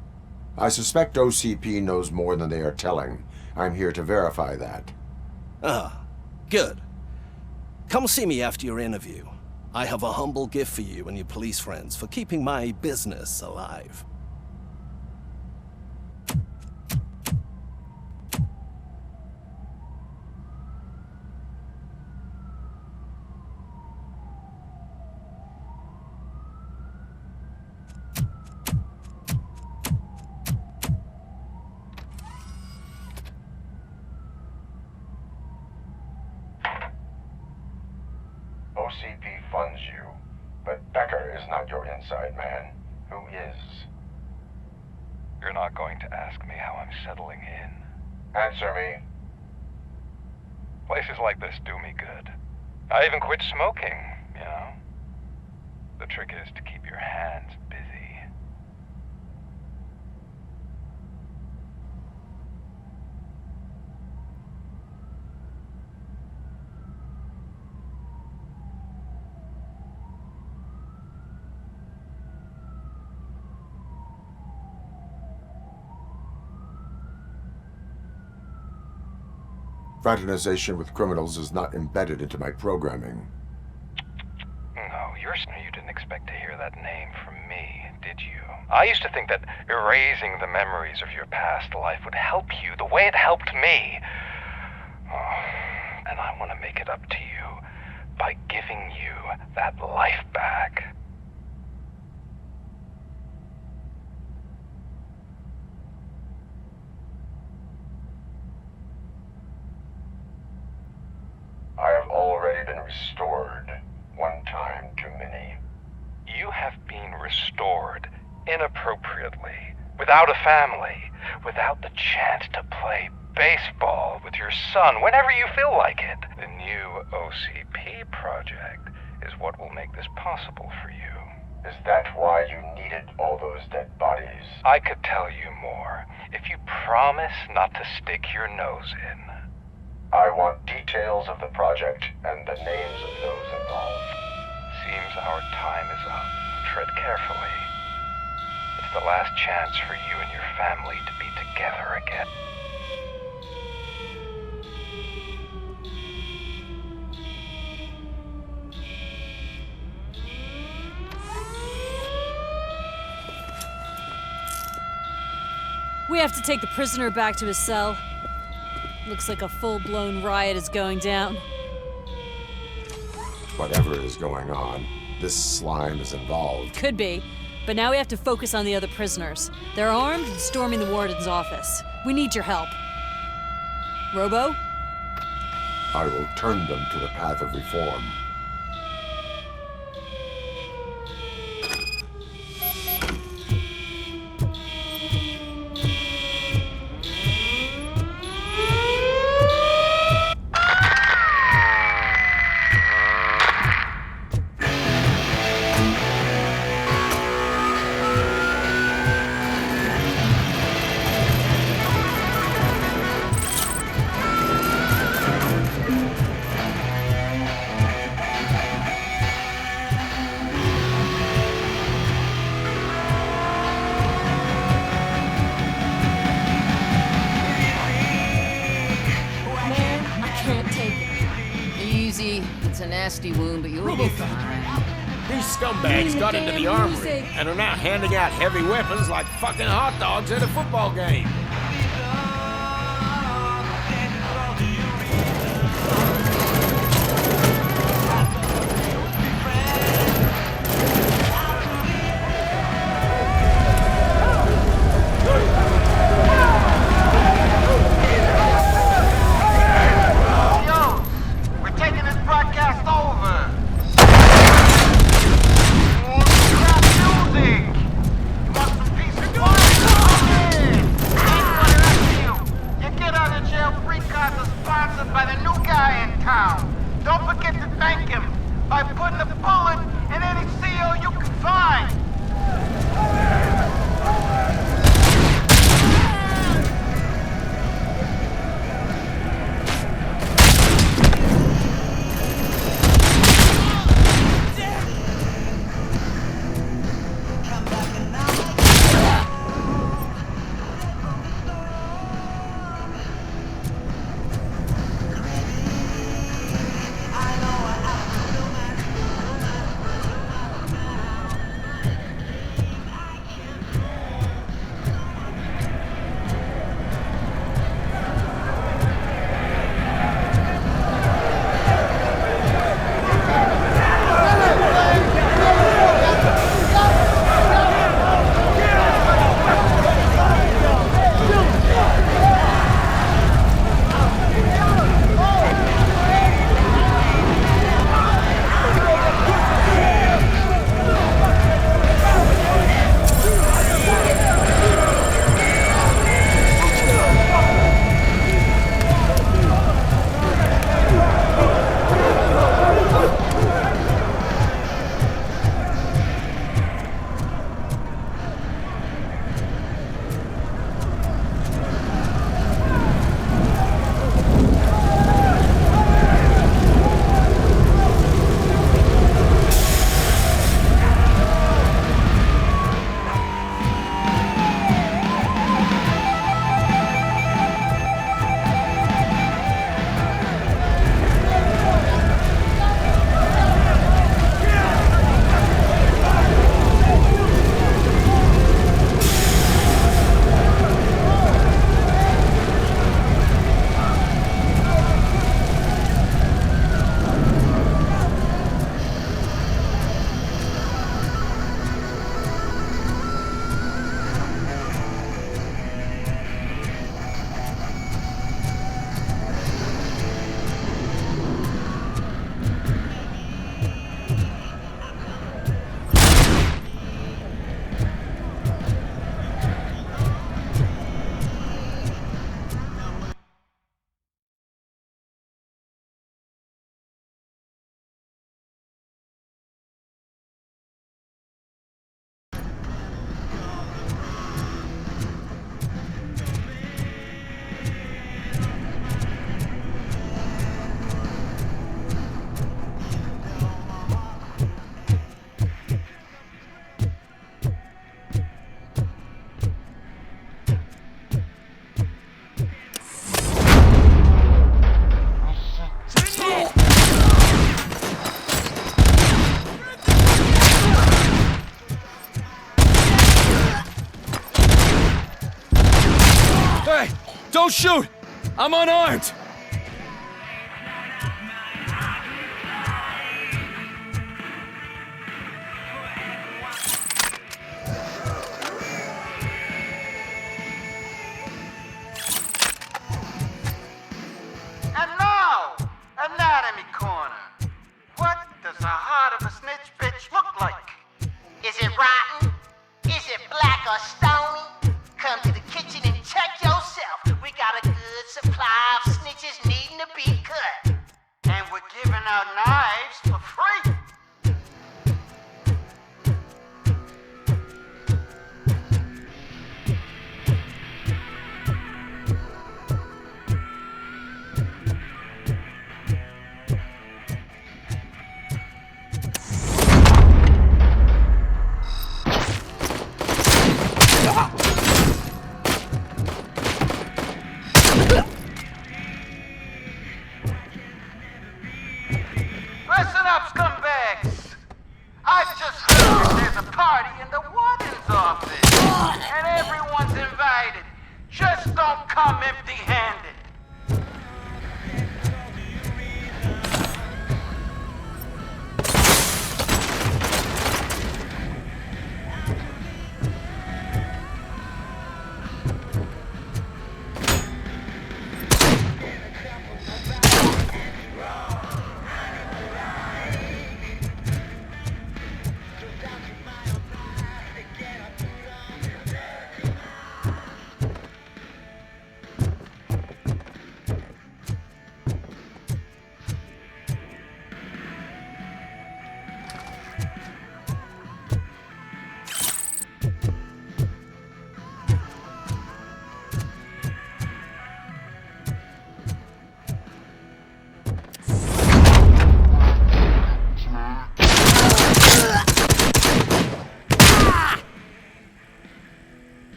I suspect OCP knows more than they are telling. I'm here to verify that. Ah, good. Come see me after your interview. I have a humble gift for you and your police friends for keeping my business alive. OCP funds you, but Becker is not your inside man. Who is? You're not going to ask me how I'm settling in. Answer me. Places like this do me good. I even quit smoking, you know? The trick is to keep your hands busy. Fraternization with criminals is not embedded into my programming. No, you didn't expect to hear that name from me, did you? I used to think that erasing the memories of your past life would help you the way it helped me. Oh, and I want to make it up to you by giving you that life back. I have already been restored. One time too many. You have been restored inappropriately, without a family, without the chance to play baseball with your son whenever you feel like it. The new OCP project is what will make this possible for you. Is that why you needed all those dead bodies? I could tell you more if you promise not to stick your nose in. I want details of the project and the names of those involved. Seems our time is up. Tread carefully. It's the last chance for you and your family to be together again. We have to take the prisoner back to his cell. Looks like a full-blown riot is going down. Whatever is going on, this slime is involved. Could be, but now we have to focus on the other prisoners. They're armed and storming the warden's office. We need your help. Robo? I will turn them to the path of reform. Nasty wound, but you'll be fine. These scumbags got into the armory and are now handing out heavy weapons like fucking hot dogs at a football game. Don't shoot! I'm unarmed! And now, Anatomy Corner. What does the heart of a snitch bitch look like? Is it rotten? Is it black or stony? Come to the kitchen and check yourself. We got a good supply of snitches needing to be cut. And we're giving out knives for free. Listen up, scumbags! I've just heard that there's a party in the warden's office, and everyone's invited. Just don't come empty-handed.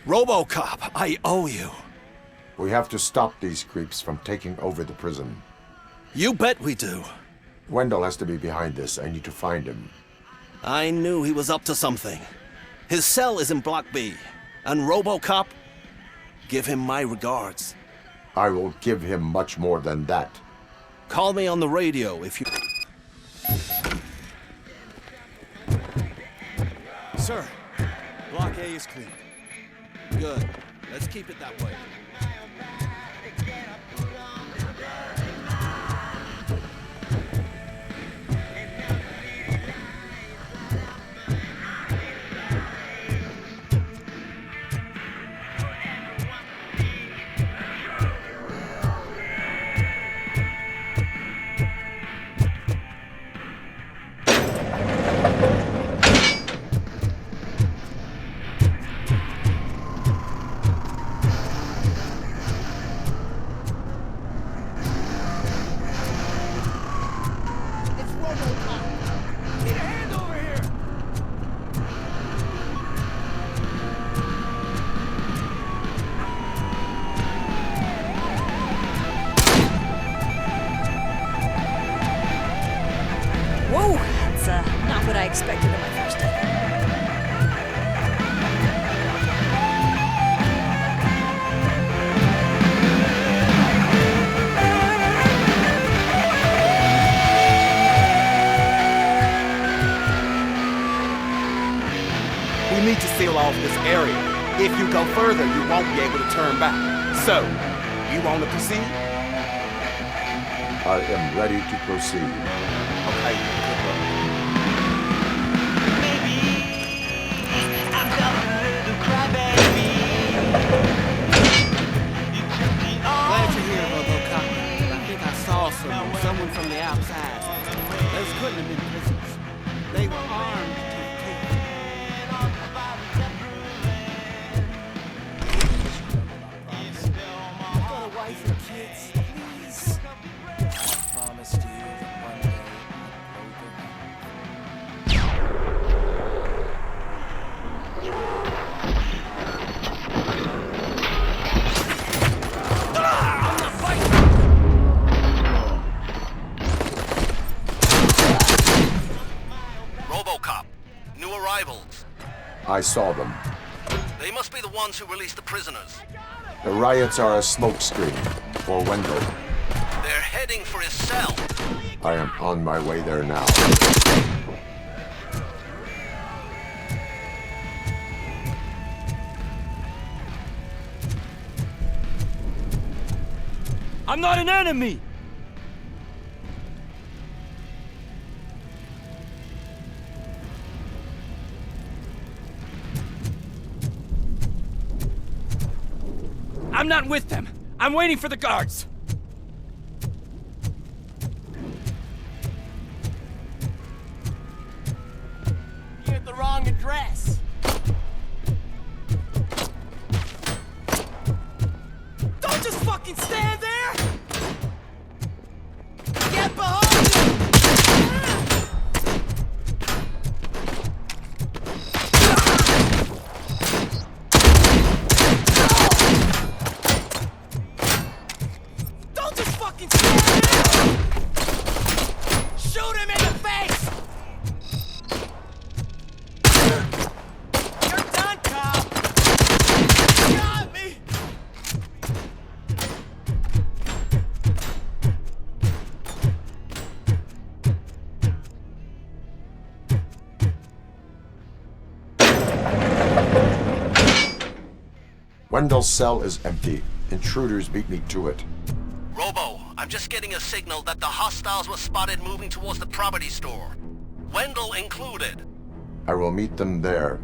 Robocop, I owe you. We have to stop these creeps from taking over the prison. You bet we do. Wendell has to be behind this. I need to find him. I knew he was up to something. His cell is in Block B. And Robocop, give him my regards. I will give him much more than that. Call me on the radio if you... Sir, Block A is clean. Good. Let's keep it that way. Whoa, that's not what I expected on my first day. We need to seal off this area. If you go further, you won't be able to turn back. So, you want to proceed? I am ready to proceed. Okay, good luck. Glad you're here, Robocop. I think I saw someone from the outside. Those couldn't have been prisoners. They were armed to the teeth. I've got a wife and kids, please. I promised you that one day Robocop, new arrivals. I saw them. They must be the ones who released the prisoners. The riots are a smokescreen for Wendell. They're heading for his cell. I am on my way there now. I'm not an enemy! I'm not with them. I'm waiting for the guards. You're at the wrong address. Don't just fucking stand there! Get behind you! Don't just fucking stand there! Shoot him in the face! You're done, cop! Got me! Wendell's cell is empty. Intruders beat me to it. Robo, I'm just getting a signal that the hostiles were spotted moving towards the property store. Wendell included. I will meet them there.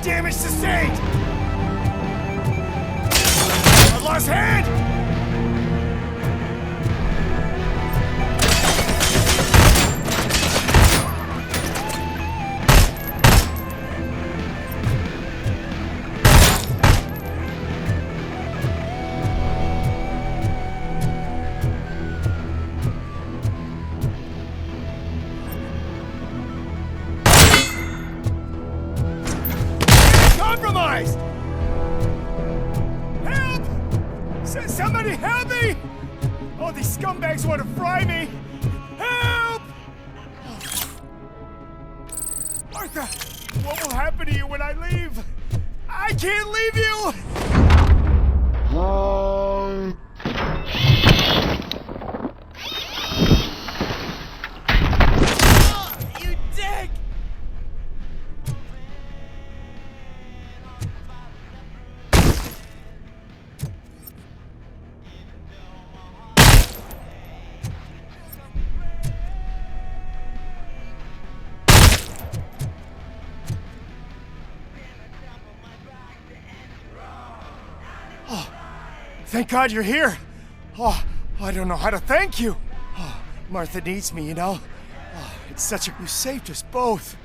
Damage sustained! I lost hand! Compromised! Help! Somebody help me! Oh, these scumbags want to fry me! Help! Martha, what will happen to you when I leave? I can't leave you! Oh, you dick! Thank God you're here. Oh, I don't know how to thank you. Oh, Martha needs me, you know. Oh, it's such a... You saved us both.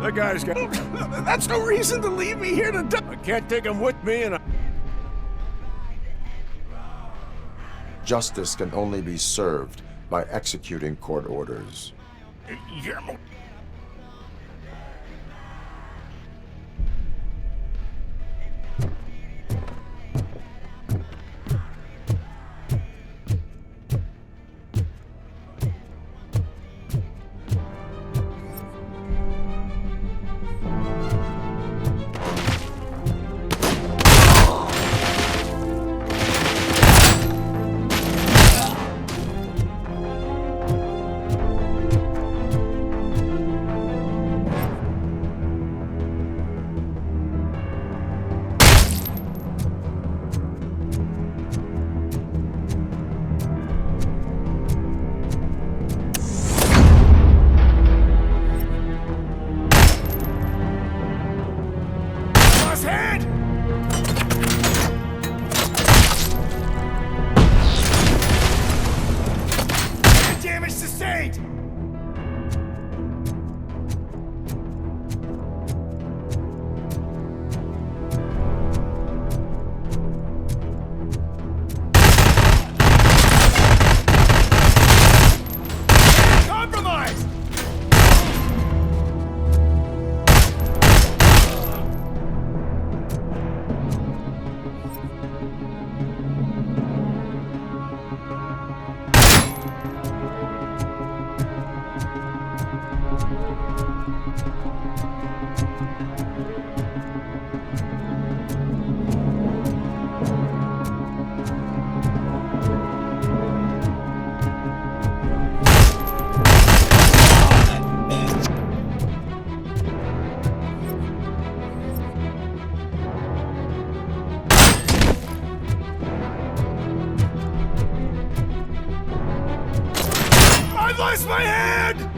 That guy's got... That's no reason to leave me here to die. I can't take him with me and Justice can only be served by executing court orders. lost my hand!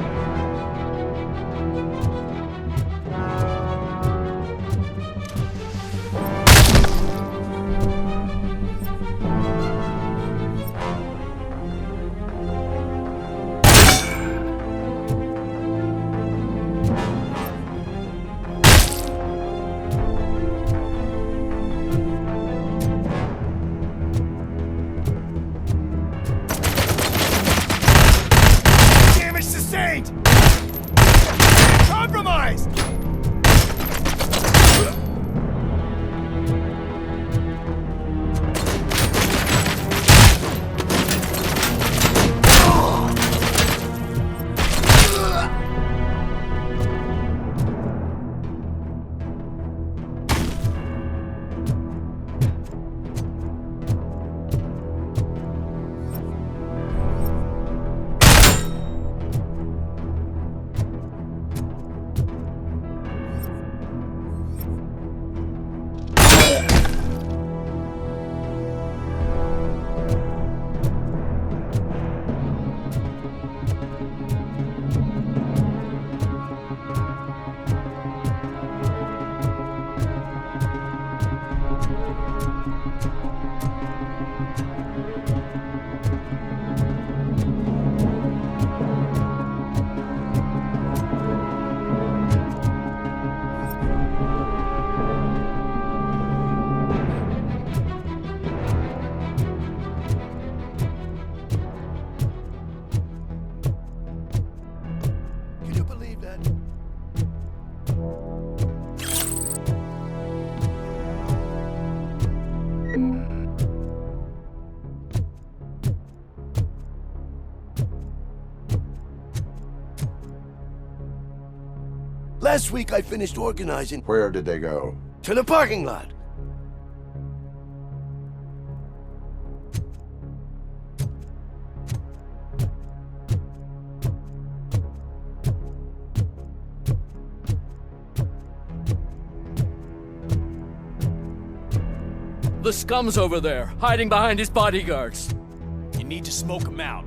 Compromised! Last week I finished organizing. Where did they go? To the parking lot. The scum's over there, hiding behind his bodyguards. You need to smoke him out.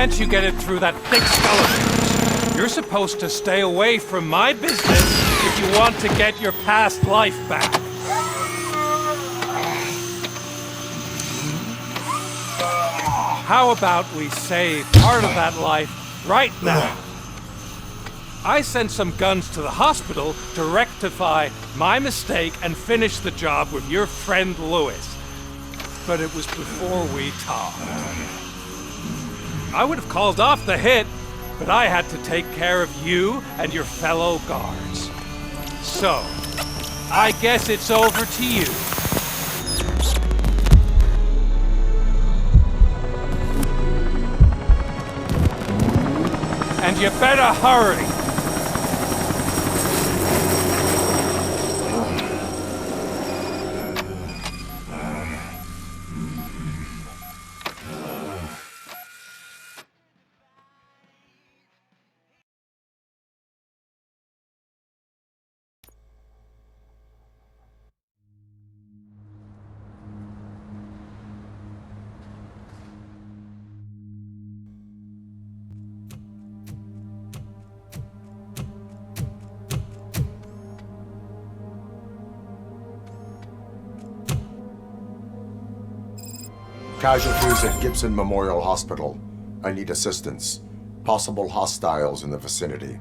Can't you get it through that thick skull of yours? You're supposed to stay away from my business if you want to get your past life back. How about we save part of that life right now? I sent some guns to the hospital to rectify my mistake and finish the job with your friend Lewis. But it was before we talked. I would have called off the hit, but I had to take care of you and your fellow guards. So, I guess it's over to you. And you better hurry. Casualties at Gibson Memorial Hospital. I need assistance. Possible hostiles in the vicinity.